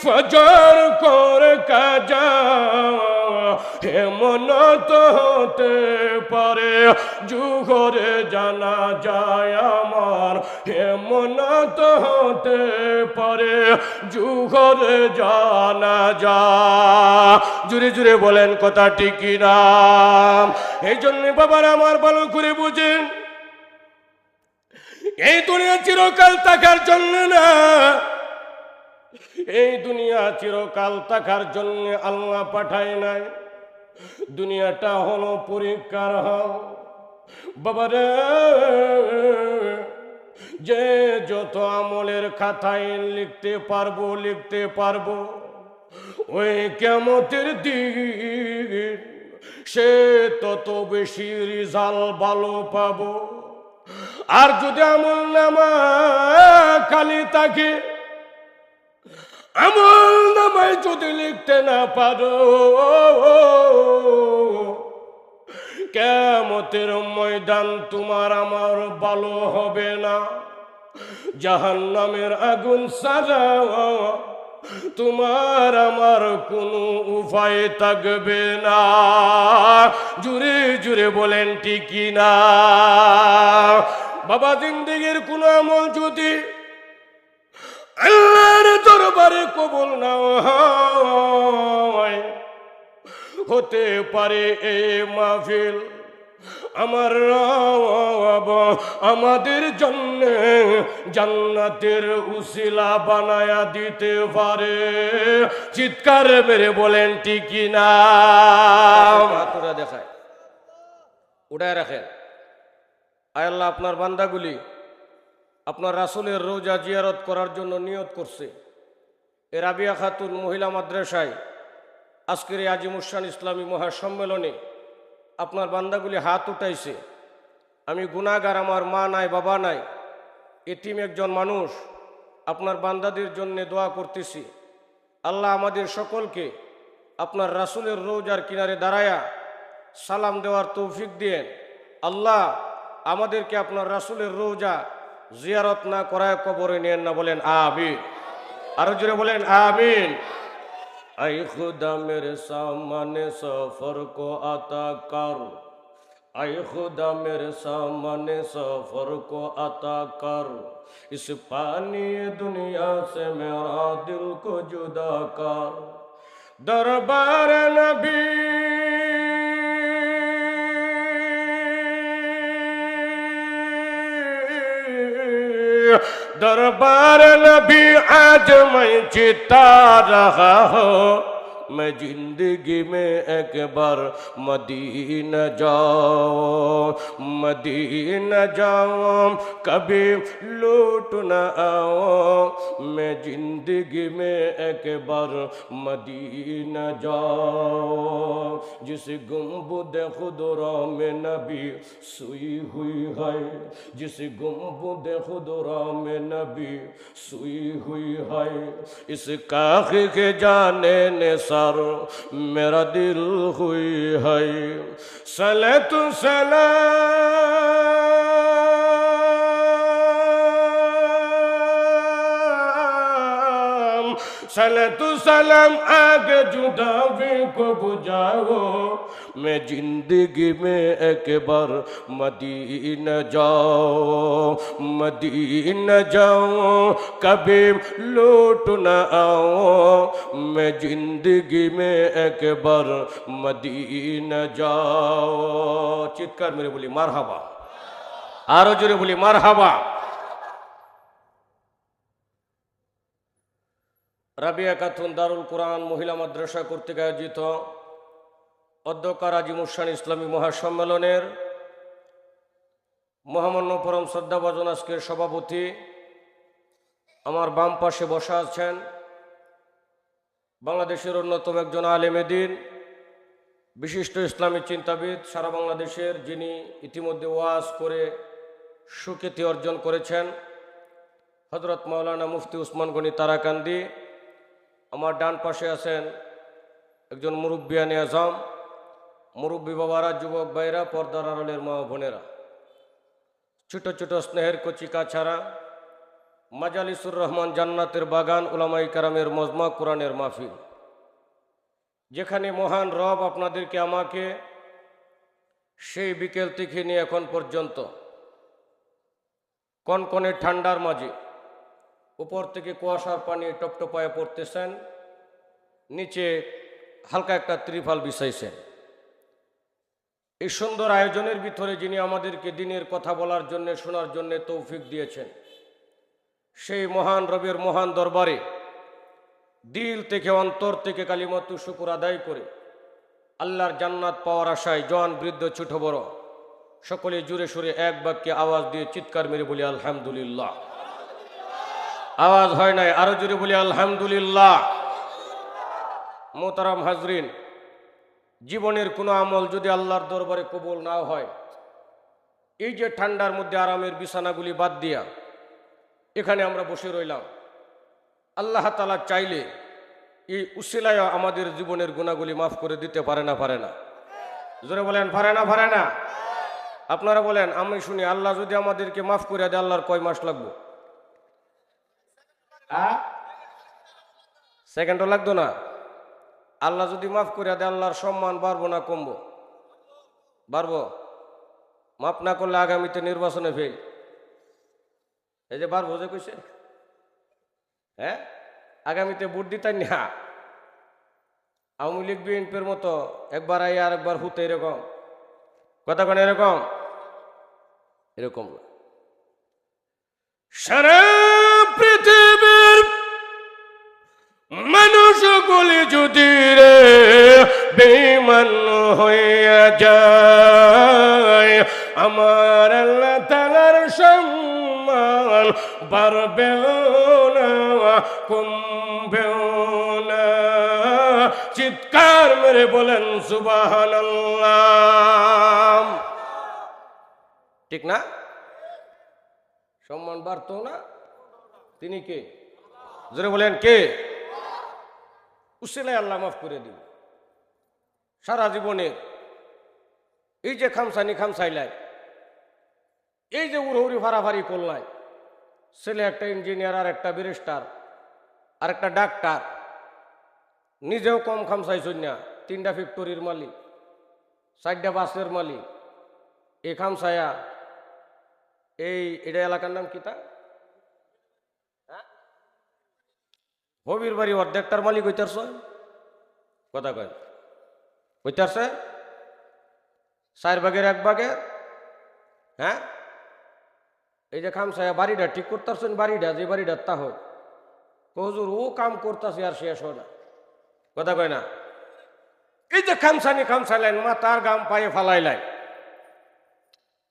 ফজর করে কাজা এমন তো হতে পারে জুহরে জানা যায় আমার এমন তো হতে পারে জুহরে জানা যায় জুড়ে জুড়ে বলেন কথা ঠিকই না এই জন্য বাবারা আমার ভালো করে বুঝেন এই দুনিয়া চিরকাল থাকার জন্য না এই দুনিয়া চিরকাল থাকার জন্য আল্লাহ পাঠায় নাই দুনিয়াটা হলো পরীক্ষার হল বাবারে যে যত আমলের খাতায় লিখতে পারবো ওই কিয়ামতের দিন সে তত বেশি রেজাল্ট ভালো পাবো আর যদি আমল নামা খালি থাকে আমল নামায় যদি লিখতে না পারো কিয়ামতের ময়দান তোমার আমার ভালো হবে না জাহান্নামের আগুন ছাড়া তোমার আমার কোনো উপায় থাকবে না জুড়ে জুড়ে বলেন ঠিকই না বাবা জিন্দেগির কোন আমল যদি আল্লাহর দরবারে কবুল না হয় হতে পারে এই মাহফিল আমার রব আমাদের জন্য জান্নাতের উসিলা বানায়া দিতে পারে চিৎকার মেরে বলেন ঠিকই না হাতটা দেখায় উড়ায় রাখেন আয় আল্লাহ আপনার বান্দাগুলি আপনার রাসূলের রওজা জিয়ারত করার জন্য নিয়ত করছে এ রাবিয়া খাতুন মহিলা মাদ্রাসায় আজকের এই আজিমুসান ইসলামী মহাসম্মেলনে আপনার বান্দাগুলি হাত উঠাইছে আমি গুনাহগার আমার মা নাই বাবা নাই এতিম একজন মানুষ আপনার বান্দাদের জন্য দোয়া করতেছি আল্লাহ আমাদের সকলকে আপনার রাসূলের রওজার কিনারে দাঁড়ায়া সালাম দেওয়ার তৌফিক দিয়েন আল্লাহ আমাদেরকে আপনার রাসূলের রওজা জিয়ারত না করায় কবরে নিয়েন না বলেন আমিন আরো জোরে বলেন আমিন ऐ खुदा मेरे सामने सफर को अता कर ऐ खुदा मेरे सामने सफर को अता कर इस पानी दुनिया से मेरा दिल को जुदा कर दरबार नबी दरबार नबी आज मैं चिता रहा हो मैं जिंदगी में एक बार मदीना जाओ कभी लौट न आओ मैं जिंदगी में एक बार मदीना जाओ जिस गुंबद खुदरा में नबी सोई हुई है जिस गुंबद खुदरा में नबी सोई हुई है इस काख के जाने ने सर मेरा दिल हुई है सलातु सलाम सलातु सलाम आगे जुदावी को बुझाओ मैं जिंदगी में एक बार मदीना जाओ कभी लौट न आओ मैं जिंदगी में एक बार मदीना जाओ चित्कार मेरे बोली मारहाबा आरो जोरे बोली मारहाबा রাবিয়া খাতুন দারুল কুরআন মহিলা মাদ্রাসা কর্তৃক আয়োজিত অধ্যক্ষার আজিমুসান ইসলামী মহাসম্মেলনের মহামান্য পরম শ্রদ্ধাভাজন আজকের সভাপতি আমার বাম পাশে বসা আছেন বাংলাদেশের অন্যতম একজন আলেমে দ্বীন বিশিষ্ট ইসলামী চিন্তাবিদ সারা বাংলাদেশের যিনি ইতিমধ্যে ওয়াজ করে সুখ্যাতি অর্জন করেছেন হযরত মাওলানা মুফতি উসমান গনি তারাকান্দি আমার ডান পাশে আছেন একজন মুরব্বিয়ানে আজম মুরব্বী বাবারা যুবক ভাইরা পর্দার আড়ালের মা বোনেরা ছোট ছোট স্নেহের কচিকা ছাড়া মাজালিসুর রহমান জান্নাতের বাগান, উলামায়ে কেরামের মজমা, কোরআনের মাহফিল, যেখানে মহান রব আপনাদেরকে আমাকে সেই বিকেল থেকে নিয়ে এখন পর্যন্ত কনকনে ঠান্ডার মাঝে উপর থেকে কুয়াশার পানি টপটপায়ে পড়তেছেন, নিচে হালকা একটা ত্রিফাল বিছাইছেন। এই সুন্দর আয়োজনের ভিতরে যিনি আমাদেরকে দিনের কথা বলার জন্য, শোনার জন্য তৌফিক দিয়েছেন, সেই মহান রবের মহান দরবারে দিল থেকে, অন্তর থেকে কালিমাতু শুকর আদায় করে আল্লাহর জান্নাত পাওয়ার আশায় জওয়ান, বৃদ্ধ, ছোট বড় সকলে জুড়ে সুরে এক বাক্যে আওয়াজ দিয়ে চিৎকার মেরে বলি আলহামদুলিল্লাহ। আওয়াজ হয় নাই, আরো জুড়ে বলি আলহামদুলিল্লাহ। মোহতারাম হাজরিন, জীবনের কোনো আমল যদি আল্লাহর দরবারে কবুল না হয়, এই যে ঠান্ডার মধ্যে আরামের বিছানাগুলি বাদ দিয়া এখানে আমরা বসে রইলাম, আল্লাহ তাআলা চাইলে এই উসিলায় আমাদের জীবনের গুনাহগুলি মাফ করে দিতে পারে না? পারে না? জোরে বলেন পারে না? পারে না? আপনারা বলেন, আমি শুনি, আল্লাহ যদি আমাদেরকে মাফ করে দেয় আল্লাহর কয় মাস লাগবো? সেকেন্ডও লাগতো না। আল্লাহ যদি মাফ করে দেয় আল্লাহর সম্মান বাড়বো না কমবো? বাড়বো। মাফ না করলে আগামীতে নির্বাচনে ফেল। এই যে বাড়বো যে কইছে, হ্যাঁ, আগামীতে ভোট দিতেন না। আওয়ামী লীগ বিএনপির মতো একবার আই আর একবার হুতে, এরকম কথা কেন? এরকম এরকম না। সারা পৃথিবীর মানুষগুলি যদি রে বেঈমান হইয়া যায়, আমার আল্লাহ তাআলার সম্মান বাড়বেও না কমবেও না। চিৎকার মেরে বলেন সুবহানাল্লাহ। ঠিক না? সম্মান বাড়তো না? তিনি কে? জোরে বলেন কে? উসিলায় আল্লাহ মাফ করে দিন। সারা জীবনের এই যে খামসানি খামসাইলাই, এই যে উড়হৌড়ি ফাড়াফাড়ি করলাই, ছেলে একটা ইঞ্জিনিয়ার, আর একটা ব্যারিস্টার, আর একটা ডাক্তার, নিজেও কম খামসাইছই না, 3টা ফ্যাক্টরির মালিক, 4টা বাসের মালিক, এই খামসায়া এটা এলাকার নাম কি তা? হবির বাড়ি অর্ধেকটার মালিক হইতারছ? কথা কয় হইতারছে? 4 ভাগের 1 ভাগে। হ্যাঁ, এই যে খামসায়া বাড়িটা ঠিক করতেছেন, বাড়িটা যে বাড়িটা তা হয় হুজুর ও কাম করতেছে আর শেষ হয় না। কথা কয় না? এই যে খামসানি খামসাইলেন, মাথার গাম পায়ে ফালাইলেন,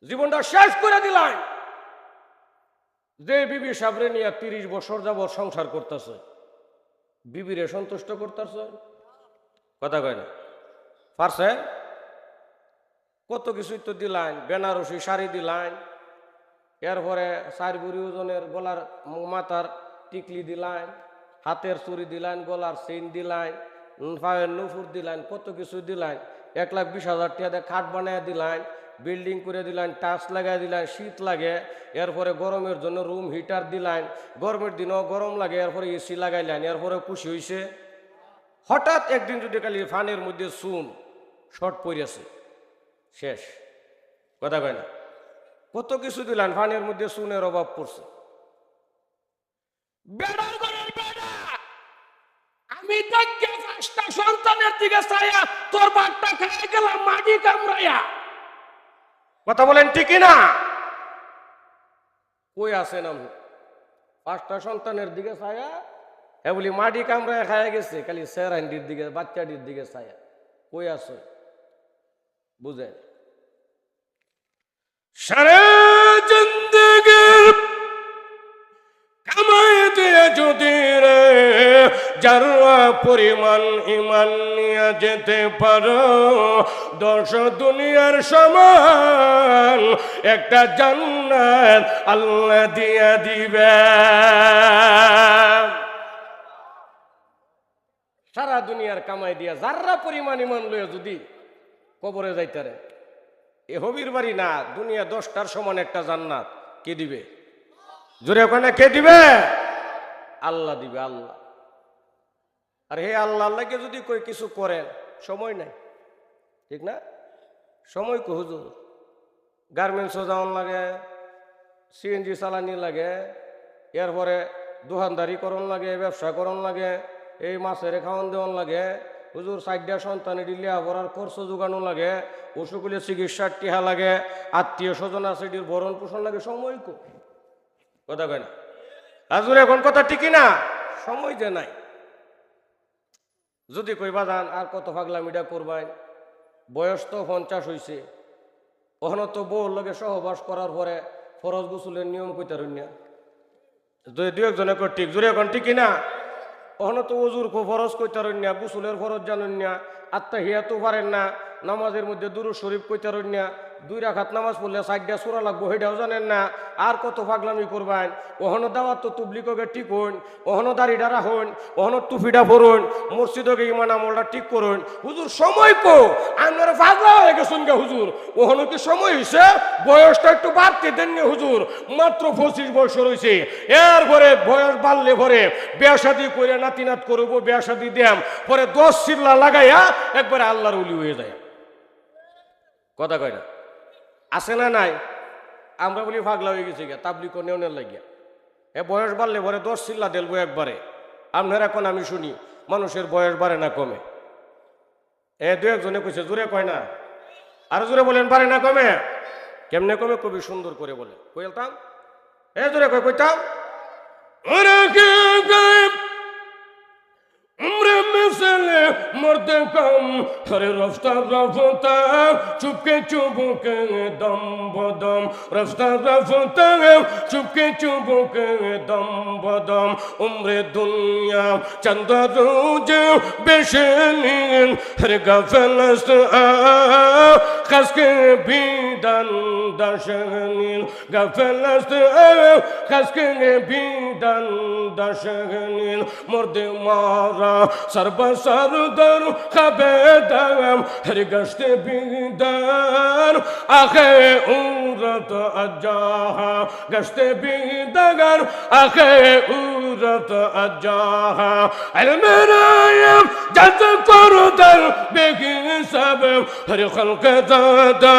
জীবনটা শেষ করে দিলেন। যে বিবি সাবরে নিয়ে 30 বছর যাবত সংসার করতেছে, বিবিরে সন্তুষ্ট করতেছে? কথা কয় না? পারছে? কত কিছুই তো দিলেন, বেনারসি শাড়ি দিলেন, এরপরে 4 বুড়ি ওজনের গলার মাথার টিকলি দিলেন, হাতের চুড়ি দিলেন, গলার চেইন দিলেন, পায়ের নুপুর দিলেন, কত কিছু দিলেন। 1,20,000 টাকা খাট বানায় দিলেন, বিল্ডিং করে দিলেন, টাচ লাগাই দিলেন, শীত লাগে, এরপরে গরমের জন্য রুম হিটার দিলেন, গরমের দিনও গরম লাগে, এরপরে এসি লাগাইলেন, এরপরে খুশি হয়েছে। হঠাৎ একদিন যদি খালি ফানের মধ্যে চুন শর্ট পড়েছে, শেষ। কথা কয় না? কত কিছু দিলেন, ফানের মধ্যে চুনের অভাব পড়ছে। বেড়ার ঘরের বেড়া, আমি দেখে 5টা সন্তানের দিকে চাইয়া তোর বাপটা খাই গেলাম মাটি কামড়াইয়া। কথা বলেন ঠিক না? কই আছেন? আমি 5টা সন্তানের দিকে চাইয়া বলি মাটি কামড়াইয়া খাইয়া গেছে, খালি সেরাইন্ডির দিকে, বাচ্চাটির দিকে চাইয়া। কই আছে? বুঝেন? সারা জিন্দেগির কামাই দিয়ে যদি রে যারা পরিমাণ ইমান নিয়ে যেতে পারো, 10 দুনিয়ার সমান একটা জান্নাত আল্লাহ দিয়া দিবে। সারা দুনিয়ার কামাই দিয়া যারা পরিমাণ ইমান লইয়া যদি কবরে যাইতারে, এ হবির বাড়ি না, দুনিয়া 10টার সমান একটা জান্নাত কে দিবে? জোরে ওখানে কে দিবে? আল্লাহ দিবে, আল্লাহ। আর হে আল্লাহ আল্লাহকে যদি কই কিছু করেন, সময় নাই, ঠিক না? সময় কো হুজুর, গার্মেন্টসও যাওয়ান লাগে, সিএনজি চালানি লাগে, এরপরে দোকানদারি করন লাগে, ব্যবসা করন লাগে, এই মাছের খাওয়ান দেওয়ান লাগে, হুজুর 4টা সন্তানে দিলে আবার খরচ যোগানো লাগে, অসুখগুলি চিকিৎসার টিহা লাগে, আত্মীয় স্বজন আছে ভরণ পোষণ লাগে, সময় কো? কথা কয় না? আজুর এখন কথা ঠিকই না, সময় যে নাই। যদি কই বাজান আর কত পাগলামিটা করবাই, বয়স তো 50 হয়েছে, ওখানে তো বউর লগে সহবাস করার পরে ফরজ গোসলের নিয়ম কইতে রইনা, যদি দু একজনে কই ঠিক, জোরে এখন ঠিকই না? ওখানে তো অজুর ফরজ কইতে রইনা, গোসলের ফরজ জানেন না, আত্তাহিয়াতও পারেন না, নামাজের মধ্যে দুরূদ শরীফ কইতে রইনা, 2 রাকাত নামাজ পড়লে 4টা সূরা লাগবো, সেটাও জানেন না, আর কত পাগলামি করবেন। ওহনো দাওয়াত তো তুবলিককে ঠিক হন, ওহনো দাড়িটা রাখুন, ওহনো টুপিটা পরুন, মসজিদকে ইমান আমলটা ঠিক করুন। হুজুর সময় কো? আপনারা পাগলা হয়ে গেছেন গে হুজুর, ওহনো কি সময় হয়েছে? বয়সটা একটু বাড়তে দেন গে হুজুর, মাত্র 25 বছর হয়েছে, এরপরে বয়স বাড়লে পরে বিয়া শাদী করে নাতিনাত করবো, বিয়া শাদী দেম, পরে 10 চিল্লা লাগাইয়া একবারে আল্লাহর ওলি হয়ে যায়। কথা কয় না? আছে না নাই? আমরা বলি পাগলা হয়ে গেছি গা তাবলিগ নেওয়ার লাগিয়া, এ বয়স বাড়লে পরে 10 চিল্লা দেলবো একবারে। আপনার এখন আমি শুনি মানুষের বয়স বাড়ে না কমে? এ 2-1 কইছে, জোরে কয় না? আর জোরে বলেন, বাড়ে না কমে? কেমনে কমে? কবি সুন্দর করে বলে, কইতাম এ জোরে কই কইতাম, उम्र मिसले मरते कम हरे रफ्ता रफ्ता चुपके चुपके दम बदम रफ्ता रफ्ता चुपके चुपके दम बदम उम्र दुनिया चंदा रोज बेशनीन हर गफलस्त खस के बीदन दशनीन गफलस्त खस के बीदन दशनीन मर्दे मारा सरबसरदर खबेदम हर गश्ते बीदर आखे उरत अजाहा गश्ते बीदगर आखे उरत अजाहा अलमरायम जज करदर बेगी सब हर खल्क दादा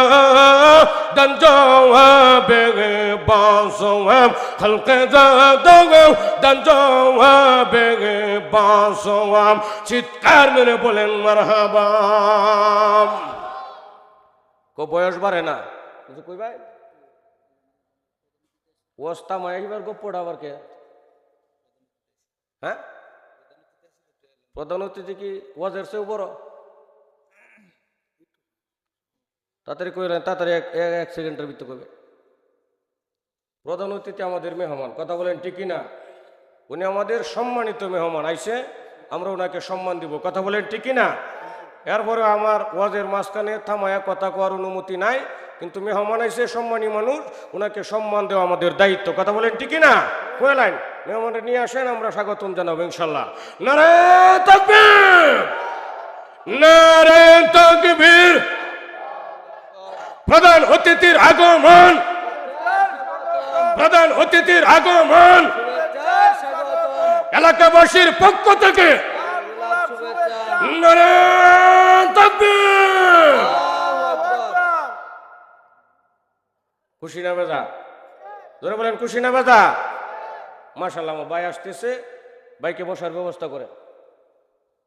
दन जवाब बासोम खल्क दादा दन जवाब বাসওয়াম। চিৎকার মেরে বলেন মারহাবা। কো বয়স বাড়ে না? কই ভাই ওস্তা মাইবার গো পড়াবার কে? হ্যাঁ, প্রধান অতিথি কি ওয়াজের চেয়েও বড়? তাড়াতাড়ি কইলেন, তাড়াতাড়ি 1 সেকেন্ডের ভিতরে কইবে। প্রধান অতিথি আমাদের মেহমান, কথা বলেন ঠিক না? উনি আমাদের সম্মানিত মেহমান, আইসে আমরা ওনাকে সম্মান দিব, কথা বলেন ঠিক না? এরপরে আমার ওয়াজের মাঝখানে থামায়া কথা কওয়ার অনুমতি নাই, কিন্তু মেহমান আইসে সম্মানী মানুষ, ওনাকে সম্মান দেওয়া আমাদের দায়িত্ব, কথা বলেন ঠিক না? কইলেন মেহমানকে নিয়ে আসেন, আমরা স্বাগতম জানাবো ইনশাল্লাহ। নারে তাকবীর, নারে তাকবীর। প্রধান অতিথির আগমন, প্রধান অতিথির আগমন এলাকাবাসীর পক্ষ থেকে নারে তাকবীর। খুশি না বেজা? ধরে বলেন খুশি না বেজা? মাশাআল্লাহ, আমার ভাই আসতেছে, ভাইকে বসার ব্যবস্থা করে।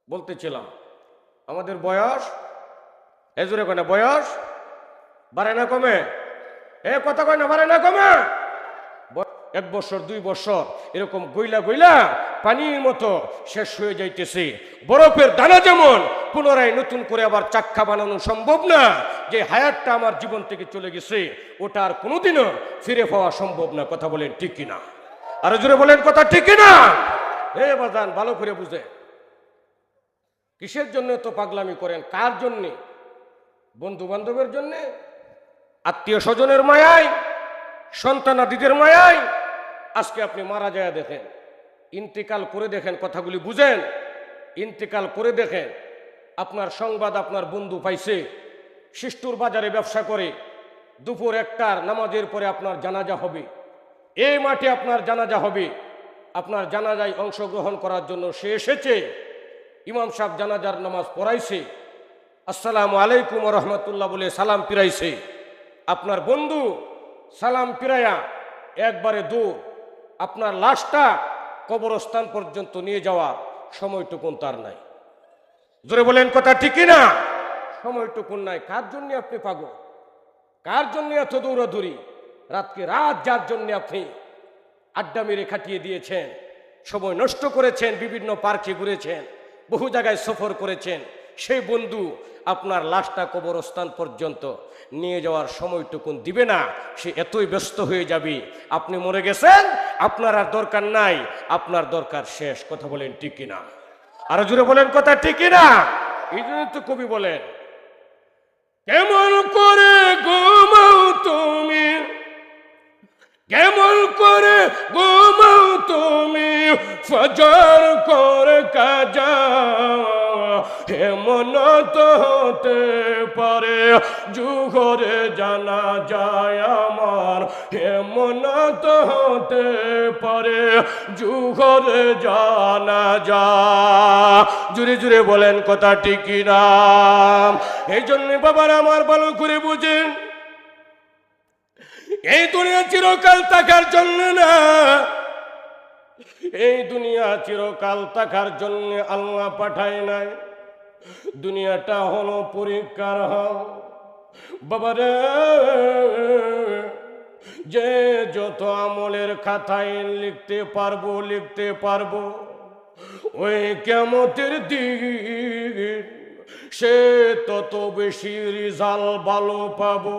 বলতেছিলাম আমাদের বয়স এ জোরে কয় না, বয়স বাড়ে না কমে? এ কথা কয় না, বাড়ে না কমে? 1 বছর 2 বছর এরকম গইলা গইলা পানির মতো শেষ হয়ে যাইতেছে। বরফের দানা যেমন পুনরায় নতুন করে আবার চাক্কা বানানো সম্ভব না, যে হায়াতটা আমার জীবন থেকে চলে গেছে ওটা আর কোনোদিনও ফিরে পাওয়া সম্ভব না, কথা বলেন ঠিক কিনা? আর জোরে বলেন কথা ঠিক কিনা? হে বাজান ভালো করে বুঝে, কিসের জন্য তো পাগলামি করেন? কার জন্যে? বন্ধু বান্ধবের জন্যে, আত্মীয় স্বজনের মায়ায়, সন্তানাদিদের মায়ায়। আজকে আপনি মারা যায় দেখেন, ইন্তেকাল করে দেখেন, কথাগুলি বুঝেন, ইন্তেকাল করে দেখেন। আপনার সংবাদ আপনার বন্ধু পাইছে, শিষ্টুর বাজারে ব্যবসা করে, দুপুর 1টার নামাজের পরে আপনার জানাজা হবে। এই মাঠে আপনার জানাজা হবে, আপনার জানাজায় অংশগ্রহণ করার জন্য সে এসেছে। ইমাম সাহেব জানাজার নামাজ পড়াইছে, আসসালামু আলাইকুম রহমতুল্লাহ বলে সালাম ফিরাইছে। আপনার বন্ধু সালাম ফিরাইয়া একবারে দূর আপনার লাশটা কবরস্থান পর্যন্ত নিয়ে যাওয়ার সময়টুকুন তার নাই। জোরে বলেন কথা ঠিক না? সময়টুকুন নাই। কার জন্য আপনি পাগল? কার জন্য এত দৌড়াদৌড়ি? রাতকে রাত যার জন্য আপনি আড্ডা মেরে খাটিয়ে দিয়েছেন, সময় নষ্ট করেছেন, বিভিন্ন পার্কে ঘুরেছেন, বহু জায়গায় সফর করেছেন, সেই বন্ধু আপনার লাশটা কবরস্থান পর্যন্ত নিয়ে যাওয়ার সময়টুকুন দিবে না। সে এতই ব্যস্ত হয়ে যাবে। আপনি মরে গেছেন, আপনার আর দরকার নাই, আপনার দরকার শেষ। কথা বলেন ঠিক কিনা? আরো জোরে বলেন কথা ঠিক কিনা? এই জন্য তো কবি বলেন, কেমন করে ঘুমাও তুমি, কেমন করে ঘুমাও তুমি, ফজর করে কাজা, এমন তো হতে পারে জুহরে জানা যায় আমার, এমন তো হতে পারে জুহরে জানা যায়। জুড়ে জুড়ে বলেন কথা ঠিক না? এই জন্য বাবার আমার ভালো করে বুঝেন, এই দুনিয়া চিরকাল থাকার জন্য না, এই দুনিয়া চিরকাল থাকার জন্য আল্লাহ পাঠায় নাই। দুনিয়াটা হলো পরীক্ষার হল। বাবারে, যে যত আমলের খাতায় লিখতে পারবো ওই কিয়ামতের দিন সে তত বেশি রেজাল্ট ভালো পাবো।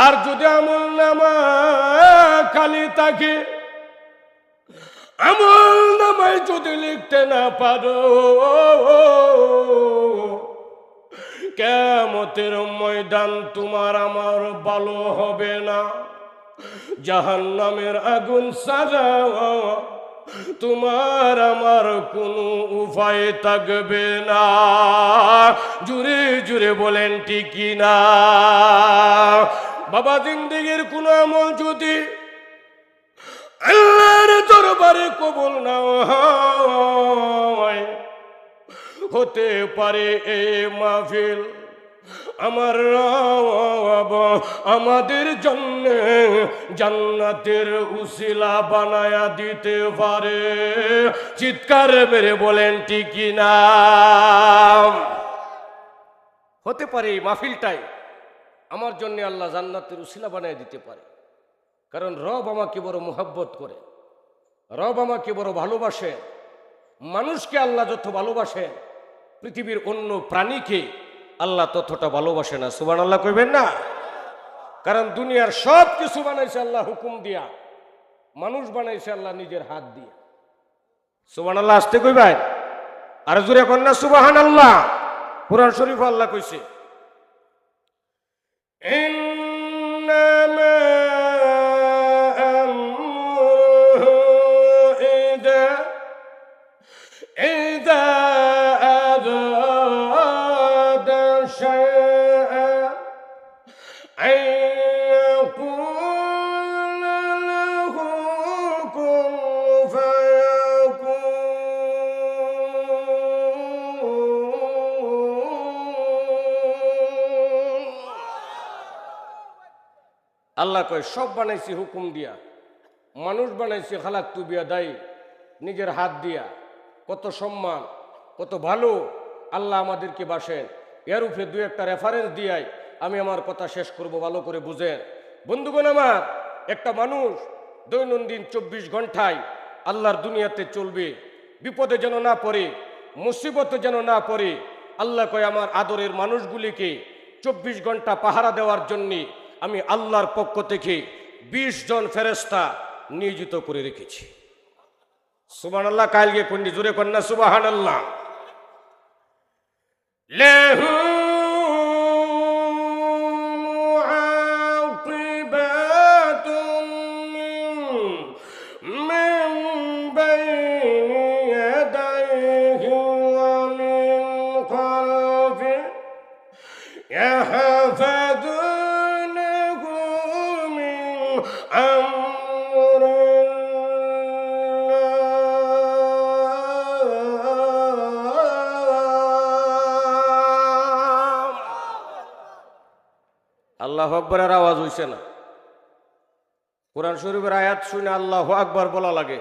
আর যদি আমল নামা খালি থাকে, আমল নামায় যদি লিখতে না পারো, কিয়ামতের ময়দান তোমার আমার ভালো হবে না। জাহান্নামের আগুন ছাড়া তোমার আমার কোনো উপায় থাকবে না। জুড়ে জুড়ে বলেন ঠিক না? বাবা, জিন্দেগির কোনো আমল যদি আল্লাহর দরবারে কবুল না হয়, হতে পারে এই মাহফিল আমার রব আমাদের জন্য জান্নাতের উসিলা বানায়া দিতে পারে। চিৎকার মেরে বলেন ঠিক না? হতে পারে এই মাহফিলটাই আমার জন্য আল্লাহ জান্নাতের উসিলা বানায়া দিতে পারে। কারণ রব আমাকে বড় মুহাব্বত করে, রব আমাকে বড় ভালোবাসে। মানুষকে আল্লাহ যত ভালোবাসে, পৃথিবীর অন্য প্রাণীকে আল্লাহ ততটা ভালোবাসে না। সুবহানাল্লাহ কইবেন না? কারণ দুনিয়ার সব কিছু বানাইছে আল্লাহ হুকুম দিয়া, মানুষ বানাইছে আল্লাহ নিজের হাত দিয়া। সুবহানাল্লাহ আসতে কইবেন? আর জোরে কোন না সুবহানাল্লাহ? কুরআন শরীফ আল্লাহ কইছে, ইন্নামা আমরুহু ইযা আরাদা শাইআন আন ইয়াকুলা লাহু কুন ফায়াকুন। আল্লাহ কয় সব বানাইছি হুকুম দিয়া, মানুষ বানাইছি খালাক্তু বিয়াদাই, নিজের হাত দিয়া। কত সম্মান, কত ভালো আল্লাহ আমাদেরকে বাসেন। এর উপরে দুই একটা রেফারেন্স দিয়াই আমি আমার কথা শেষ করব, ভালো করে বুঝেন। বন্ধুগণ আমার, একটা মানুষ দৈনন্দিন 24 ঘন্টায় আল্লাহর দুনিয়াতে চলবে, বিপদে যেন না পড়ে, মুসিবতে যেন না পড়ে। আল্লাহ কয় আমার আদরের মানুষগুলিকে 24 ঘন্টা পাহারা দেওয়ার জন্যে আমি আল্লাহর পক্ষ থেকে 20 জন ফেরেশতা নিয়োজিত করে রেখেছি। সুবহানাল্লাহ কালকে কোনটি জোরে কন্যা সুবহানাল্লাহ। লাহু মুআকিবাতুম মিন বাইনি ইয়াদাইহি ওয়া মিন খালফিহি ইয়াহফাযুনাহু মিন আল্লাহু আকবরের আওয়াজ হইছে না। কোরআন শরীফের আয়াত শুনে আল্লাহু আকবার বলা লাগে।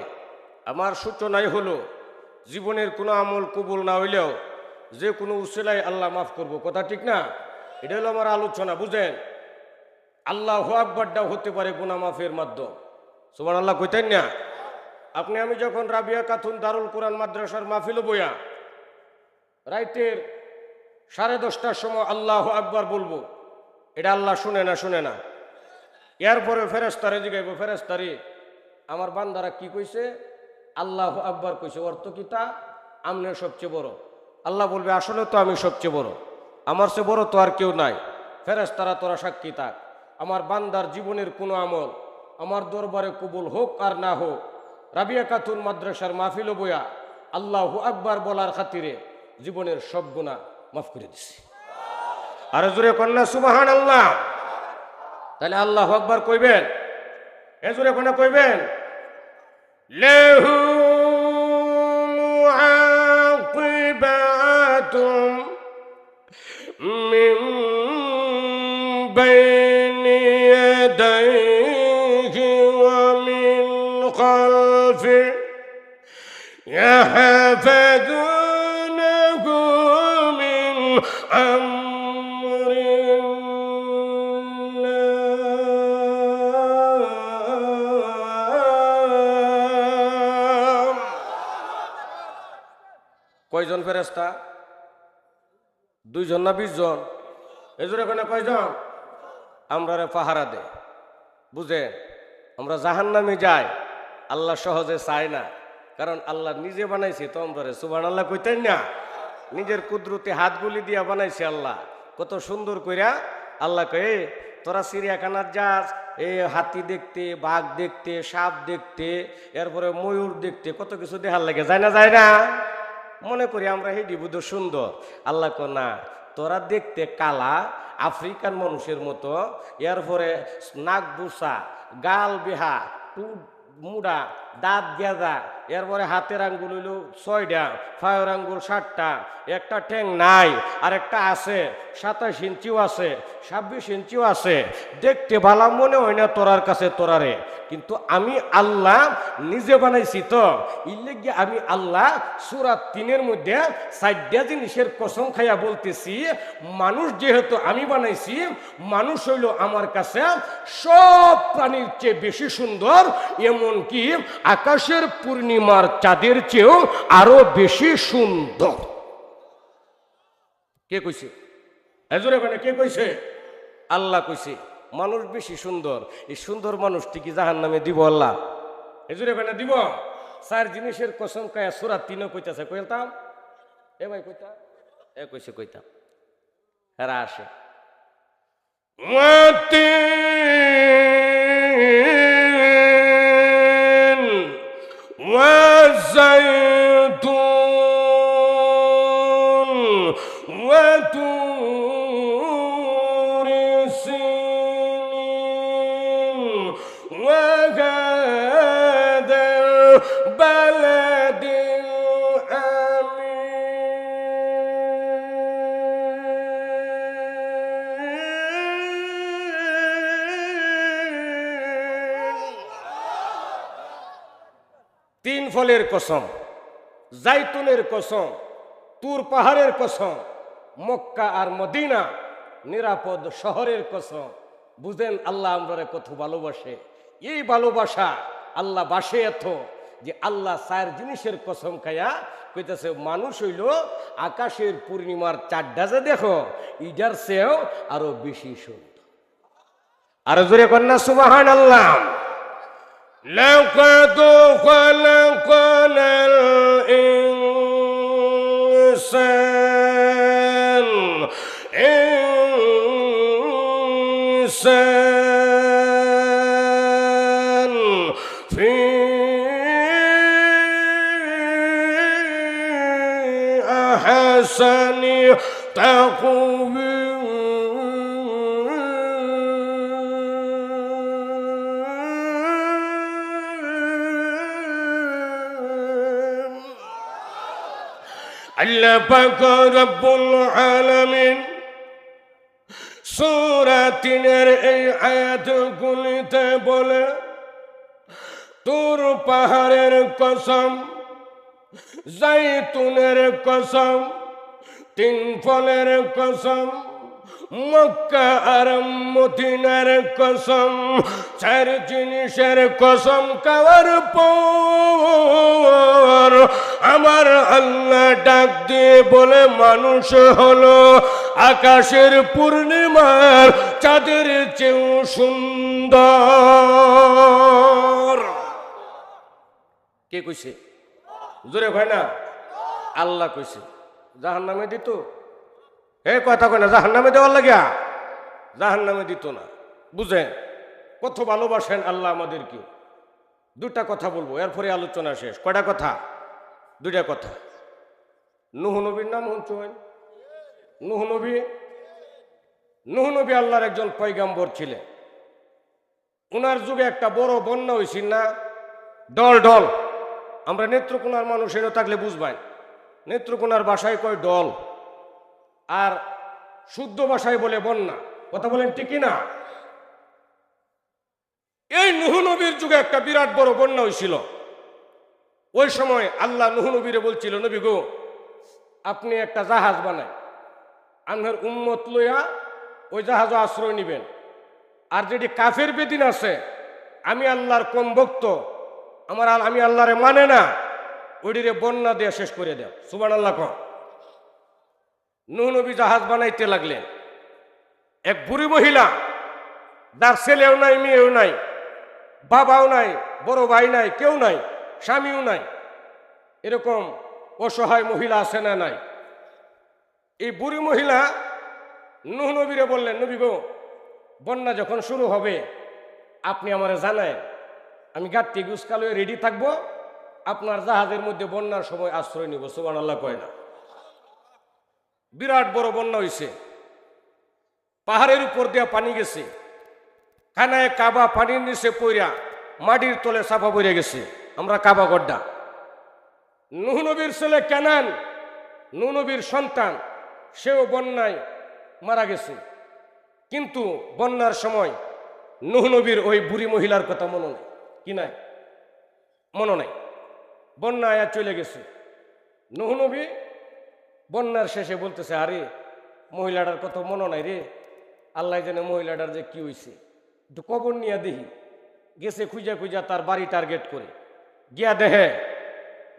আমার সূচনাই হলো জীবনের কোনো আমল কবুল না হইলেও যে কোনো উসিলায় আল্লাহ মাফ করব, কথা ঠিক না? এটা হলো আমার আলোচনা, বুঝেন? আল্লাহু আকবারটাও হতে পারে গুনাহ মাফের মাধ্যম। সুবহানাল্লাহ কইতেন না? আপনি আমি যখন রাবিয়া খাতুন দারুল কোরআন মাদ্রাসার মাহফিল বইয়া রাইতের 10:30টার সময় আল্লাহু আকবার বলবো, এটা আল্লাহ শুনে না? শুনে না? এরপরে ফেরেশতারে জিগাইব, ফেরেশতারে আমার বান্দারা কি কইছে? আল্লাহু আকবার কইছে, অর্থ কি তা? আমনে সবচেয়ে বড়। আল্লাহ বলবে আসলে তো আমি সবচেয়ে বড়, আমার চেয়ে বড় তো আর কেউ নাই। ফেরেশতারা তোরা সাক্ষী থাক, আমার বান্দার জীবনের কোনো আমল আমার দরবারে কবুল হোক আর না হোক, রাবিয়া খাতুন মাদ্রাসার মাহফিল বইয়া আল্লাহু আকবার বলার খাতিরে জীবনের সব গুনাহ মাফ করে দিছি। আর জোরে কন্যা সুবহানাল্লাহ। তাহলে আল্লাহু আকবার কইবেন, এ জোরে কন্যা কইবেন। লাহু মুআকিবাতুম মিন বাইনি ইয়াদাইহি ওয়া মিন খালফি ইয়াহফাযুনাহু মিন কয়জন ফেরেশতা? 2 জন না 20 জন? এজন্য এখানে কয়জন? আমরা পাহারা দে, বুঝেন? আমরা জাহান্নামে যাই, আল্লাহ সহজে চায় না, কারণ আল্লাহ নিজে বানাইছে তো আমরা। সুবহানাল্লাহ কইতেন না? নিজের কুদরতে হাতগুলি দিয়া বানাইছে আল্লাহ, কত সুন্দর কইরা। আল্লাহ কয়ে তোরা চিড়িয়াখানার যাস, এই হাতি দেখতে, বাঘ দেখতে, সাপ দেখতে, এরপরে ময়ূর দেখতে, কত কিছু দেখার লাগে, যায় না? যায় না? মনে করি আমরা হেডি বুধ সুন্দর। আল্লাহ কো না, তোরা দেখতে কালা আফ্রিকান মানুষের মতো, এরপরে নাক বুসা, গাল বেহা, টুট মুড়া, দাঁত গেঁদা, এরপরে হাতের আঙ্গুল হইল 6টা, পায়ের আঙ্গুল 7টা, একটা ঠ্যাং নাই আর একটা আছে, 27 ইঞ্চিও আছে, 26 ইঞ্চিও আছে। দেখতে ভালো মনে হয় না তোরার কাছে তোরারে, কিন্তু আমি আল্লাহ নিজে বানাইছি তো। ইল্লেগে আমি আল্লাহ সূরা 3-এর মধ্যে 4টা জিনিসের কসম খাইয়া বলতেছি, মানুষ যেহেতু আমি বানাইছি, মানুষ হইল আমার কাছে সব প্রাণীর চেয়ে বেশি সুন্দর, এমনকি আকাশের পূর্ণিমার চাঁদের চেয়েও আরো বেশি সুন্দর। কে কইছে? এজরে মানে কে কইছে? আল্লাহ কইছে মানুষ বেশি সুন্দর। এই সুন্দর মানুষটি কি জাহান্নামে দিব আল্লাহ? এজরে মানে দিব? 4 জিনিসের কসম খায়া সূরা 3 কইতাছে, কইতাম এ ভাই কইতা, এ কইছে কইতাম। হেরা আসে والزيتون وطور سينين وهذا البلد الأمين। 3 ফলের কসম, জাইতুনের কসম, তুর পাহাড়ের কসম, মক্কা আর মদিনা নিরাপদ শহরের কসম। বুঝেন আল্লাহ আমরা কত ভালোবাসে। এই ভালোবাসা আল্লাহ বাসে এত যে আল্লাহ 4 জিনিসের কসম খায়া কইতেছে মানুষ হইল আকাশের পূর্ণিমার চাঁদটা যে দেখো, ইটার চেয়েও আরো বেশি সুন্দর। আর জোরে কন্যা সুবহানাল্লাহ। لقد خلقنا الإنسان في أحسن تقويم। আল্লাহ পাক রব্বুল আলামিন সূরা 3 এই আয়াতগুলিতে বলে, তুর পাহাড়ের কসম, জাইতুনের কসম, 3 ফলের কসম, মক্কা আর মদিনার কসম, 4 জিনিসের কসম খাওয়ার পর আমার আল্লাহ ডাক দিয়ে বলে, মানুষ হলো আকাশের পূর্ণিমার চাঁদের চেয়েও সুন্দর। কে কইছে? জোরে হয় না? আল্লাহ কইছে। জাহান্নামে দিত? কথা কয় না, জাহান্নামে দেওয়ার লাগিয়া? জাহান্নামে দিত না। বুঝেন কত ভালোবাসেন আল্লাহ আমাদেরকে। 2টা কথা বলবো, এরপরে আলোচনা শেষ। কয়টা কথা? 2টা কথা। নূহ নবীর নাম শুনছেন? নূহ নবী আল্লাহর একজন পয়গাম্বর ছিলেন। উনার যুগে একটা বড় বন্যা হয়েছিল না? ডল। আমরা নেত্রকোনার মানুষ এনে থাকলে বুঝবেন, নেত্রকোনার ভাষায় কয় ডল, আর শুদ্ধ ভাষায় বলে বন্যা। কথা বলেন ঠিক না? এই নূহ নবীর যুগে একটা বিরাট বড় বন্যা হয়েছিল। ওই সময় আল্লাহ নূহ নবীরে বলছিল, নবী গো, আপনি একটা জাহাজ বানায় আপনার উম্মত লইয়া ওই জাহাজে আশ্রয় নিবেন, আর যেটি কাফের বেদিন আছে, আমি আল্লাহর কম ভক্ত, আমি আল্লাহরে মানে না, ওইটিরে বন্যা দিয়ে শেষ করে দেব। সুবহানাল্লাহ কও। নূহ নবী জাহাজ বানাইতে লাগলেন। এক বুড়ি মহিলা, যার ছেলেও নাই, মেয়েও নাই, বাবাও নাই, বড় ভাই নাই, কেউ নাই, স্বামীও নাই, এরকম অসহায় মহিলা আছে না নাই? এই বুড়ি মহিলা নূহ নবীরে বললেন, নবী গো, বন্যা যখন শুরু হবে আপনি আমারে জানায়, আমি গাড়ি গুছকালে রেডি থাকবো, আপনার জাহাজের মধ্যে বন্যার সময় আশ্রয় নিব। সুবহানাল্লাহ কয় না? বিরাট বড় বন্যা হয়েছে, পাহাড়ের উপর দিয়া পানি গেছে, খানায় কাবা পানির নিচে পইরা মাটির তলে চাপা পড়ে গেছে। আমরা কাবা গড্ডা। নূহ নবীর ছেলে কেনান, নূহ নবীর সন্তান, সেও বন্যায় মারা গেছে। কিন্তু বন্যার সময় নূহ নবীর ওই বুড়ি মহিলার কথা মনে নাই। কি নাই? মনে নাই। বন্যা আয়া চলে গেছে। নূহ নবী বন্যার শেষে বলতেছে, আরে মহিলাটার কথা মনে নাই রে, আল্লাহ জানে মহিলাটার যে কি হয়েছে, একটু কবর নিয়ে দেখি। গেছে খুঁজা তার বাড়ি টার্গেট করে গিয়া দেখে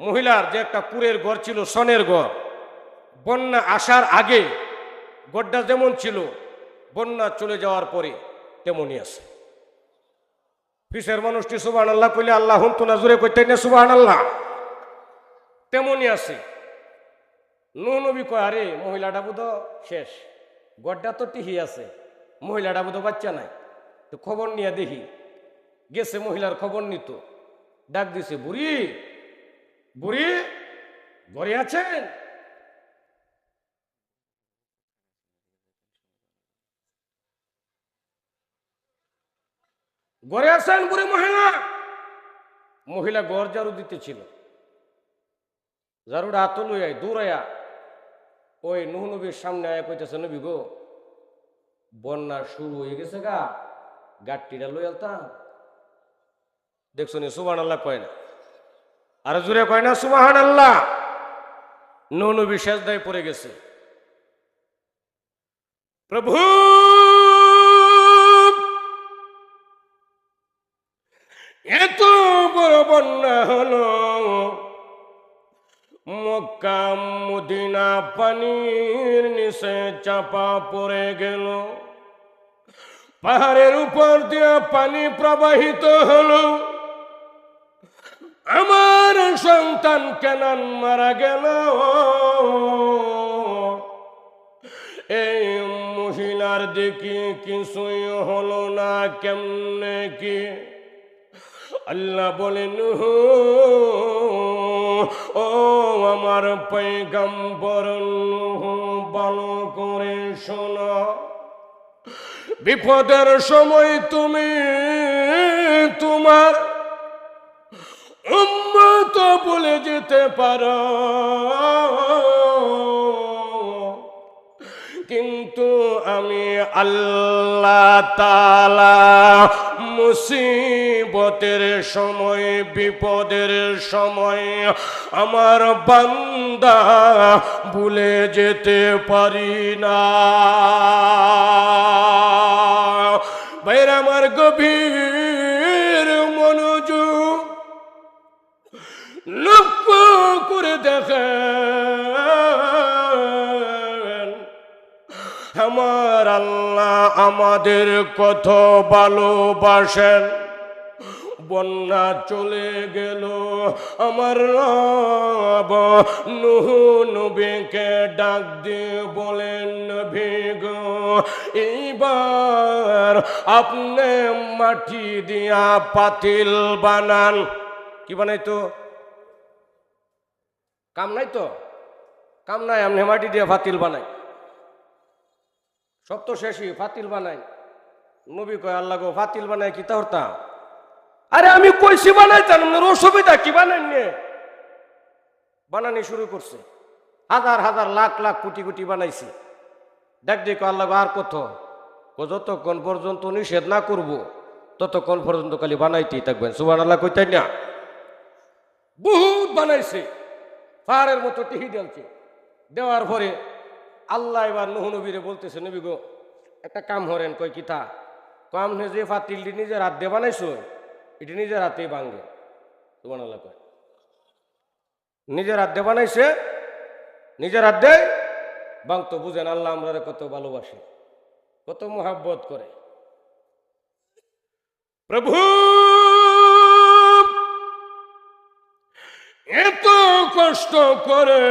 মহিলার যে একটা কুড়ের ঘর ছিল, সনের ঘর, বন্যা আসার আগে গড্ডা যেমন ছিল, বন্যা চলে যাওয়ার পরে তেমনই আছে। পিসের মানুষটি সুবহানাল্লাহ কইলে আল্লাহ হুনতো না, জোরে কইতে না সুবহানাল্লাহ। তেমনই আছে। নূহ নবী কয়, আরে মহিলাটা বোধ শেষ, গড্ডা তো টিহি আছে, মহিলাটা বোধ বাচ্চা নাই, তো খবর নিয়ে দেখি। গেছে মহিলার খবর নিত, ডাক দিছে, বুড়ি বুড়ি ঘরে আছেন? ঘরে আছেন বুড়ি মহিলা? মহিলা ঘর ঝাড়ু দিতেছিল, ঝাড়ুটা হাত লইয়া দৌড়াইয়া ওই নূহ নবীর সামনে আয়া কইতেছে, নবী গো, বন্যা শুরু হয়ে গেছে গা, গাট্টিটা লই আলতাম। দেখছো নি? সুবহানাল্লাহ কয় না? আর জোরে কয় না সুবহানাল্লাহ? নূহ নবী সেজদায় পড়ে গেছে, প্রভু এত বড় বন্যা হলো, মক্কা মদিনা পানির নিচে চাপা পড়ে গেল, পাহাড়ের উপর দিয়ে পানি প্রবাহিত হলো, আমার সন্তান কেনান মারা গেল। এই মহিলার দিকে কিছুই হলো না, কেমনে কি? আল্লাহ বলেন, ও আমার পয়গম্বর নূহ, ভালো করে শোনো, বিপদের সময় তুমি তোমার উম্মত বলে যেতে পারো, কিন্তু আমি আল্লাহ তাআলা মুসিবতের সময়, বিপদের সময় আমার বান্দা ভুলে যেতে পারি না। ভাইরা আমার, গভীর মনোযোগ লক্ষ্য করে দেখেন, আমার আল্লাহ আমাদের কত ভালোবাসেন। বন্যা চলে গেল, আমার রব নূহ নবীকে ডাক দিয়ে বলেন, নবী গো, এইবার আপনি মাটি দিয়া পাতিল বানান। কি বানাইতো? কাম নাই তো, কাম নাই, আপনি মাটি দিয়ে পাতিল বানাই। সব তো শেষই, পাতিল বানাই। নবী কয়, আল্লাহ গো, পাতিল বানাই কি তা? আরে আমি কইছি বানাইতাম, অসুবিধা কি? বানাইনি। বানানি শুরু করছে, হাজার হাজার লাখ লাখ কোটি কোটি বানাইছি। দেখ দেখো আল্লাহ আর কত, যতক্ষণ পর্যন্ত নিষেধ না করব ততক্ষণ পর্যন্ত খালি বানাইতেই থাকবেন। সুবহানাল্লাহ কইতাই না? বহুত বানাইছে, পাহাড়ের মতো টিহি দেলছে। দেওয়ার পরে আল্লাহ এবার নূহ নবীরে বলতেছে, নবী গো, একটা কাম করেন। কয় কিতা? কাম নে যে পাতিলটি নিজের হাত দিয়ে বানাইছো, এটি নিজের হাতেই ভাঙ্গে। সুবহানাল্লাহ কয়, নিজের হাত দিয়ে বানাইছে, নিজের হাত দিয়ে ভাঙতো। বুঝেন আল্লাহ আমরা কত ভালোবাসে, কত মোহাব্বত করে। প্রভু এত কষ্ট করে,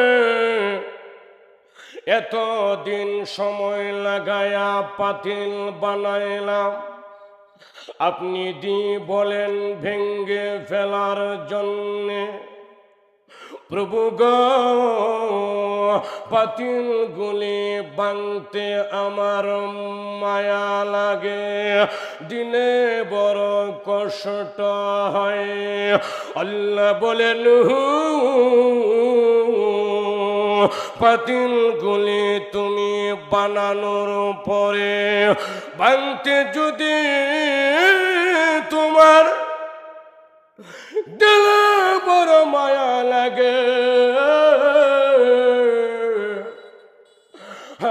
এত দিন সময় লাগায়া পাতিল বানাইলাম, আপনি বলেন ভেঙ্গে ফেলার জন্যে। প্রভু গো, পাতিল গুলি ভাঙতে আমার মায়া লাগে, দিনে বড় কষ্ট হয়। আল্লাহ বলেন, পাতিল গুলি তুমি বানানোর পরে ভাঙতে যদি তোমার দিলে বড় মায়া লাগে,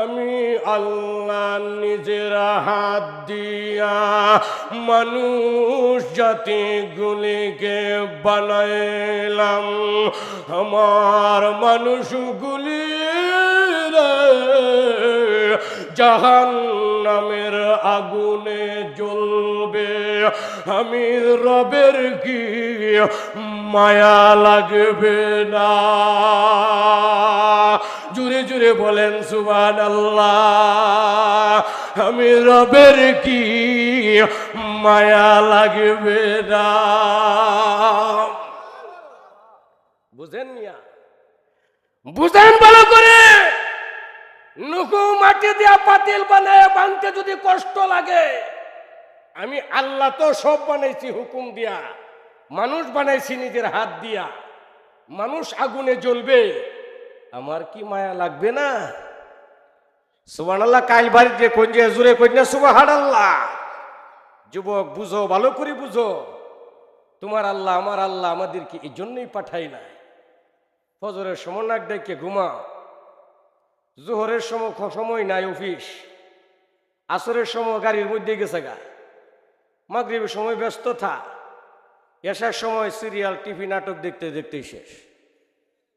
আমি আল্লাহ নিজের হাত দিয়া মানুষ জাতিগুলিকে বানাইলাম। আমার মানুষগুলি জাহান্নামের আগুনে জ্বলবে, আমি রবের কি মায়া লাগবে না? জুড়ে জুড়ে বলেন সুবহানাল্লাহ। আমি রবের কি মায়া লাগবে না? বুঝেন মিয়া, বুঝেন ভালো করে। নুকু মাটি দিয়া পাতিল বানায় ভাঙতে যদি কষ্ট লাগে, আমি আল্লাহ তো সব বানাইছি হুকুম দিয়া, মানুষ বানাইছি নিজের হাত দিয়া, মানুষ আগুনে জ্বলবে, আমার কি মায়া লাগবে না? সুবহানাল্লাহ। কাল বাড়িতে কোন যে জুড়ে কই না সুবহানাল্লাহ। যুবক বুঝো, ভালো করে বুঝো, তোমার আল্লাহ আমার আল্লাহ আমাদেরকে এই জন্যই পাঠাই নাই। ফজরের সময় নাক ডেকে ঘুমাও, জোহরের সময় নাই অফিস, আসরের সময় গাড়ির মধ্যে গেছে গা, মাগরিবের সময় ব্যস্ত থাক, এসার সময় সিরিয়াল টিভি নাটক দেখতে দেখতেই শেষ।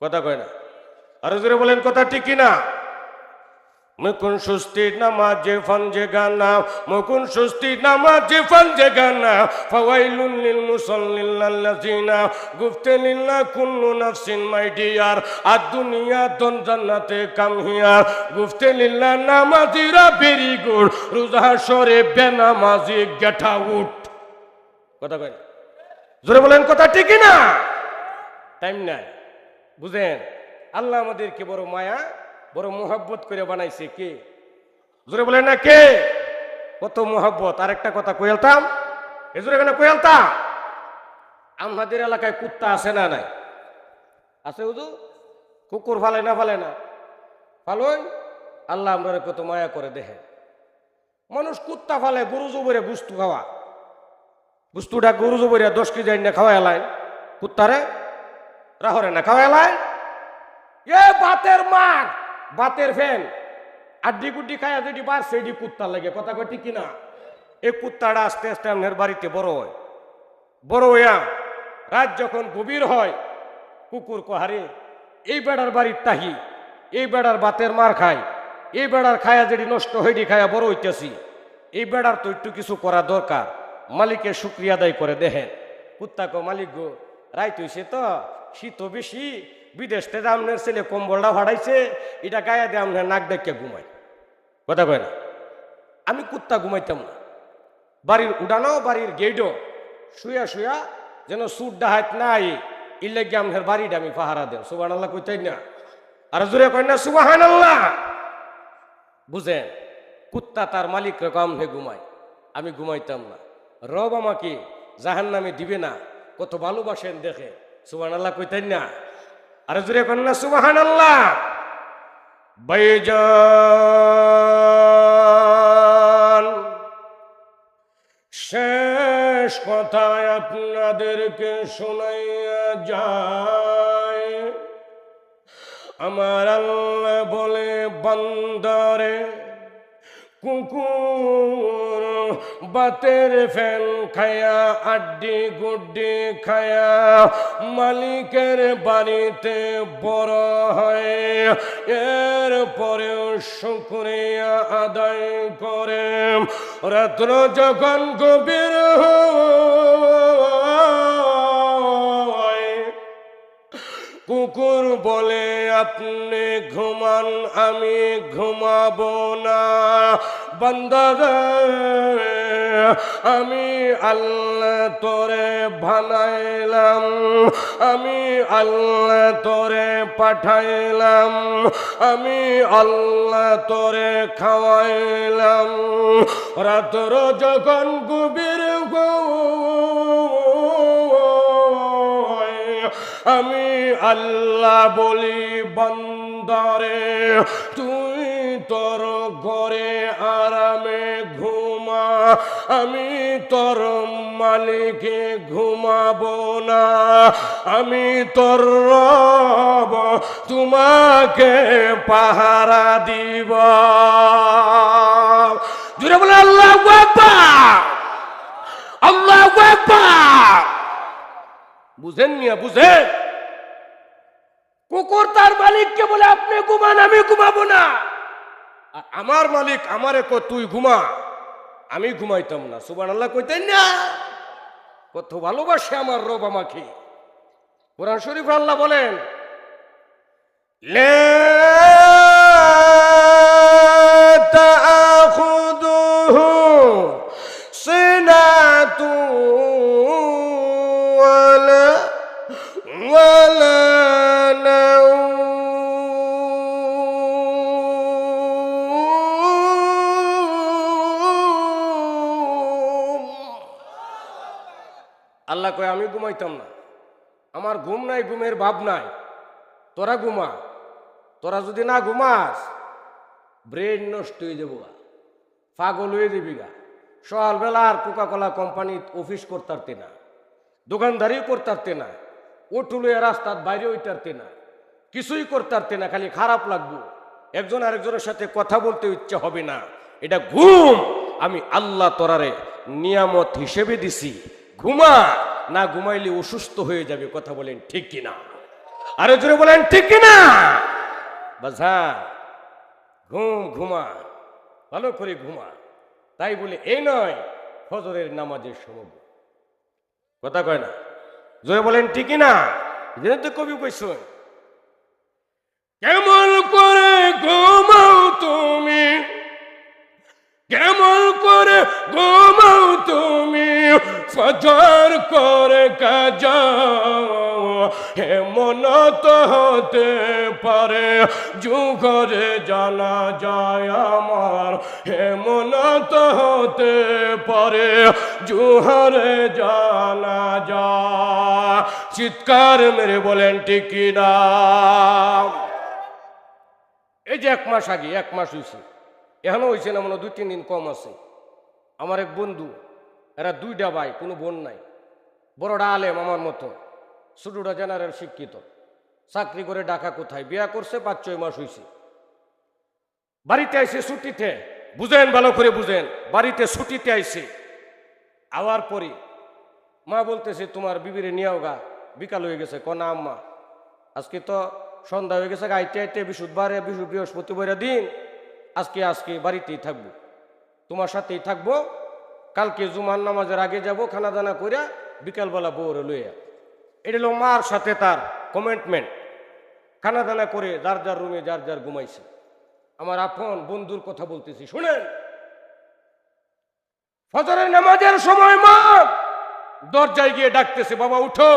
কথা কয় না? আরো জোরে বলেন, কথা ঠিক কিনা? মুকুন সুস্তি নামাজে ফানজে গানা, মুকুন সুস্তি নামাজে ফানজে গানা, ফাওয়াইলুন লিল মুসাল্লিল্লাযিনা গুফতে লিল্লাহ কুল্লু নাফসিন মাই ডিয়ার, আর দুনিয়া দন জান্নাতে কাম হিয়ার, গুফতে লিল্লাহ নামাজিরা ভেরি গুড, রোজা সরে বেনামাজি গেট আউট। কথা কয় না? জোরে বলেন, কথা ঠিক না? টাইম নাই, বুঝেন আল্লাহ আমাদেরকে বড় মায়া বড় মোহাব্বত করে বানাইছে। কে? জোরে বলেন না কে? কত মোহাব্বত। আরেকটা কথা কইলতাম, এজোরে কেন কইলতাম, আমাদের এলাকায় কুত্তা আছে না নাই? আছে হুজুর? কুকুর ফালে না ফালে না? ফালোই। আল্লাহ আমরা কত মায়া করে দেখে। মানুষ কুত্তা ফালে গরু জবরে গুস্তু খাওয়া, গুস্তুটা গরু জবরিয়া 10 কেজি না খাওয়া এলাই কুত্তারে রাহরে না খাওয়া এলাই। এ বাতের মার বাতের ফ্যান আড্ডি গুড্ডি খায়া যদি বাড়ছে এটি কুত্তার লাগে, কথা কয় ঠিক কিনা? এই কুত্তাটা আস্তে আস্তে আপনার বাড়িতে বড় হয়, বড় হইয়া রাত যখন গভীর হয় কুকুর কহারে এই বেড়ার বাড়ির তাহি, এই বেড়ার বাতের মার খায়, এই বেড়ার খায়া যেটি নষ্ট হইডি খায়া বড় হইতেছি, এই বেড়ার তো একটু কিছু করা দরকার। মালিকের শুক্রিয়া আদায় করে দেখেন। কুত্তা কো মালিক গো রাইত হইছে তো শীত বেশি, বিদেশ থেকে আপনার ছেলে কম্বলটা ভাড়াইছে, এটা গায়ে দিয়ে আপনার নাক ডেকে ঘুমাই, কথা কয় না? আমি কুত্তা ঘুমাইতাম না, বাড়ির উডানো বাড়ির গেটও শুয়া শুয়া যেন সুট ডাহাত নাই ইলে গিয়ে আপনার বাড়িটা আমি পাহারা দেব। সুবহানাল্লাহ কইতাই না? আর জোরে কয় না সুবহানাল্লাহ? বুঝেন, কুত্তা তার মালিক রকম হে ঘুমায়, আমি ঘুমাইতাম না। রব আমাকে জাহান্নামে দিবে না, কত ভালোবাসেন দেখে। সুবহানাল্লাহ কইতেন না? আরে জোরে করেন না সুবহানাল্লাহ? ভাইজান, শেষ কথায় আপনাদেরকে শোনাইয়া যায়, আমার আল্লাহ বলে বান্দারে কুকুর বাতের ফ্যান খায়া আড্ডি গুড্ডি খায়া মালিকের বাড়িতে বড় হয়, এর পরেও শুকরিয়া আদায় করে রাত্র যখন গভীর কুকুর বলে আপনি ঘুমান আমি ঘুমাবো না। বান্দা আমি আল্লাহ তোরে বানাইলাম, আমি আল্লাহ তোরে পাঠাইলাম, আমি আল্লাহ তোরে খাওয়াইলাম। রাত্র যখন গভীর আমি আল্লাহ বলি বান্দারে তুই তোর ঘরে আরামে ঘুমা, আমি তোর মালিকে ঘুমাবো না, আমি তোর রব তোমাকে পাহারা দিব। জুড়ে বলে আল্লাহু আকবার, আল্লাহু আকবার। বুঝেন মিয়া, বুঝেন? কুকুর তার মালিককে বলে আপনি ঘুমান আমি ঘুমাবো না, আর আমার মালিক আমারে কো তুই ঘুমা, আমি ঘুমাইতাম না। সুবহানাল্লাহ কইতেন না? কত ভালোবাসে আমার রব আমাকে। কোরআন শরীফে আল্লাহ বলেন লা তাআখুযুহু সিনাতু ওয়ালা আল্লাহ কয় আমি ঘুমাইতাম না, আমার ঘুম নাই, ঘুমের ভাব নাই। তোরা ঘুমা, তোরা যদি না ঘুমাস ব্রেন নষ্ট হয়ে যাবো, পাগল হয়ে যাবি গা। সকালবেলা আর কোকাকোলা কোম্পানি অফিস করতে না, দোকানদারিও করতে না, ওটুলে রাস্তার বাইরে হইতে না, কিছুই করতে না, খালি খারাপ লাগবো, একজন আরেকজনের সাথে কথা বলতে ইচ্ছা হবে না। এটা ঘুম আমি আল্লাহ তোরারে নিয়ামত হিসেবে দিছি। ঘুমা, না ঘুমাইলে অসুস্থ হয়ে যাবে। কথা বলেন ঠিক কিনা? আরে জোরে বলেন ঠিক কিনা? বাজা ঘুম ঘুমা, ভালো করে ঘুমা। তাই বলে এই নয় ফজরের নামাজের সময়, কথা কয় না? জোরে বলেন ঠিক কিনা? যেন তো কবি কইছেন কেমন করে ঘুমাও তুমি, কেমন করে ঘুমাও তুমি, ফজর করে কাজা এমন তো হতে পারে জুহরে জানা যায় আমার, এমন তো হতে পারে জুহরে জানা যায়। চিৎকার মেরে বলেন ঠিক না? এই যে 1 মাস আগে, 1 মাস হয়েছে, এখনো হয়েছে না, মনে 2-3 দিন কম আছে। আমার এক বন্ধু, এরা 2টা ভাই, কোনো বোন নাই, বড়টা আলেম আমার মতো, ছোটটা জেনারেল শিক্ষিত, চাকরি করে ঢাকা কোথায়, বিয়া করছে, 5-6 মাস হয়েছে। বাড়িতে আইসে ছুটিতে, বুঝেন ভালো করে বুঝেন, বাড়িতে ছুটিতে আইসে, আওয়ার পরে মা বলতেছে তোমার বিবিরে নিয়েও গা, বিকাল হয়ে গেছে। কনা আম্মা আজকে তো সন্ধ্যা হয়ে গেছে, আইতে আইতে বৃহস্পতিবারে বৃহস্পতিবার দিন, আজকে বাড়িতেই থাকবো, তোমার সাথেই থাকবো, কালকে জুমার নামাজের আগে যাব, খানা দানা কইরা বিকালবেলা বউরে লইয়া। এটা হলো মার সাথে তার কমিটমেন্ট। খানা দানা করে যার যার রুমে যার যার ঘুমাইছে। আমার আপন বন্ধুর কথা বলতেছি, শুনেন। ফজরের নামাজের সময় মা দরজায় গিয়ে ডাকতেছে, বাবা উঠো,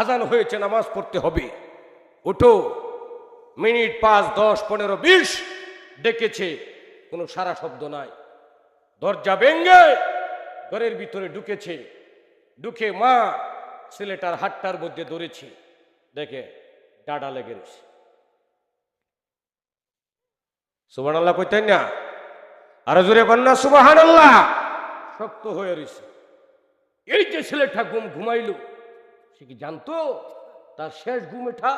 আজান হয়েছে, নামাজ পড়তে হবে, উঠো। মিনিট 5, 10, 15, 20 ডেকেছে, কোনো সারা শব্দ নাই। দরজা ভেঙে ঘরের ভিতরে ঢুকেছে, ঢুকে মা ছেলেটার হাতটার মধ্যে ধরেছে, দেখে ডাডা লেগে রয়েছে। সুবহানাল্লাহ কইতেন না? আরো জোরে বন্যা সুবহানাল্লাহ। শক্ত হয়ে রয়েছে। এই যে ছেলেটা ঘুমাইল, সে কি জানতো তার শেষ ঘুম এটা?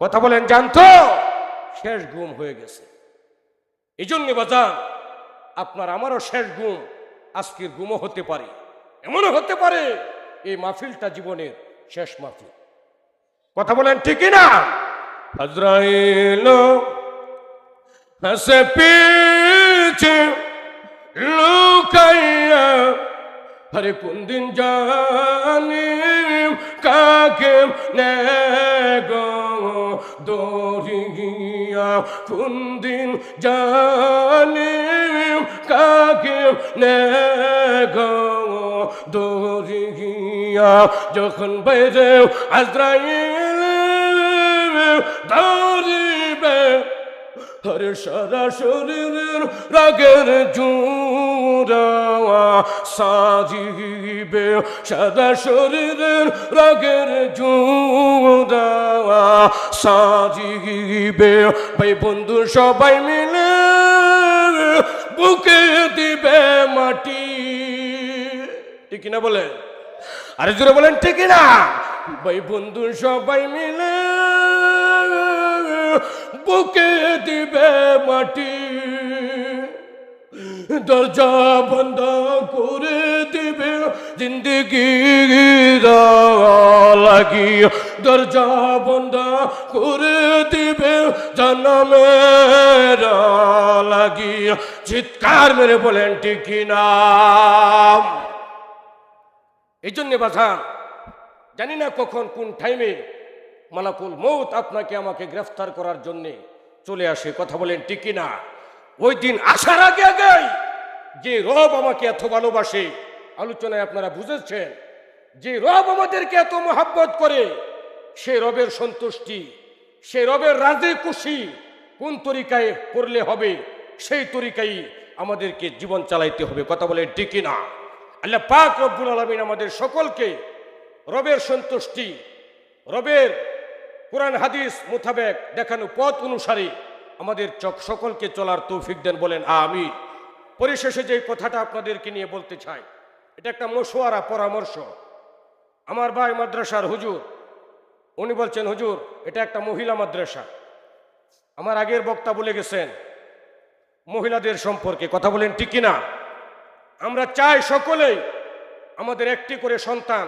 কথা বলেন, জানতো শেষ ঘুম হয়ে গেছে। এই জন্য বাজান, আপনার আমারও শেষ ঘুম আজকের ঘুমও হতে পারে, এমনও হতে পারে এই মাহফিলটা জীবনের শেষ মাহফিল। কথা বলেন ঠিক না? আজরাইল হাসে পিছে লুকাইয়া, আরে কোন দিন জানি কাকে নেগো দরিয়া, কোন দিন জানি কাকে নেগো দরিয়া, যখন বেজে আজরাইল ধরিবে, আরে সারা শরীরের রাগের জুড়া সাজিবে, সারা শরীরের রাগের জুড়া সাজিবে, ভাই বন্ধু সবাই মিলে বুকে দিবে মাটি। ঠিক না বলেন? আরে জোরে বলেন ঠিক না? ভাই বন্ধু সবাই মিলে বুকে দিবে মাটি, দরজা বন্ধ করে দিবে জিন্দগি লাগি, দরজা বন্ধ করে দিবে জন্মের লাগি। চিৎকার মেরে বলেন ঠিক না? এই জন্যে বাঁচান, জানি না কখন কোন টাইমে মালাকুল মউত আপনাকে আমাকে গ্রেফতার করার জন্য চলে আসে। কথা বলেন ঠিক না? ওই দিন আসার আগে আগেই যে রব আমাকে এত ভালোবাসে, আলোচনায় আপনারা বুঝেছেন, যে রব আমাদেরকে এত মহাব্বত করে, সে রবের সন্তুষ্টি, সে রবের রাজে খুশি কোন তরিকায় করলে হবে, সেই তরিকায় আমাদেরকে জীবন চালাইতে হবে। কথা বলেন ঠিক না? আল্লাহ পাক রব্বুল আলামিন আমাদের সকলকে রবের সন্তুষ্টি, রবের কোরআন হাদিস মোতাবেক দেখানো পথ অনুসারে আমাদের সকলকে চলার তৌফিক দেন, বলেন আমিন। পরিশেষে যে কথাটা আপনাদেরকে নিয়ে বলতে চাই, এটা একটা মশওয়ারা, পরামর্শ। আমার ভাই মাদ্রাসার হুজুর, উনি বলছেন হুজুর এটা একটা মহিলা মাদ্রাসা। আমার আগের বক্তা বলে গেছেন মহিলাদের সম্পর্কে। কথা বলেন ঠিক না? আমরা চাই সকলেই আমাদের একটি করে সন্তান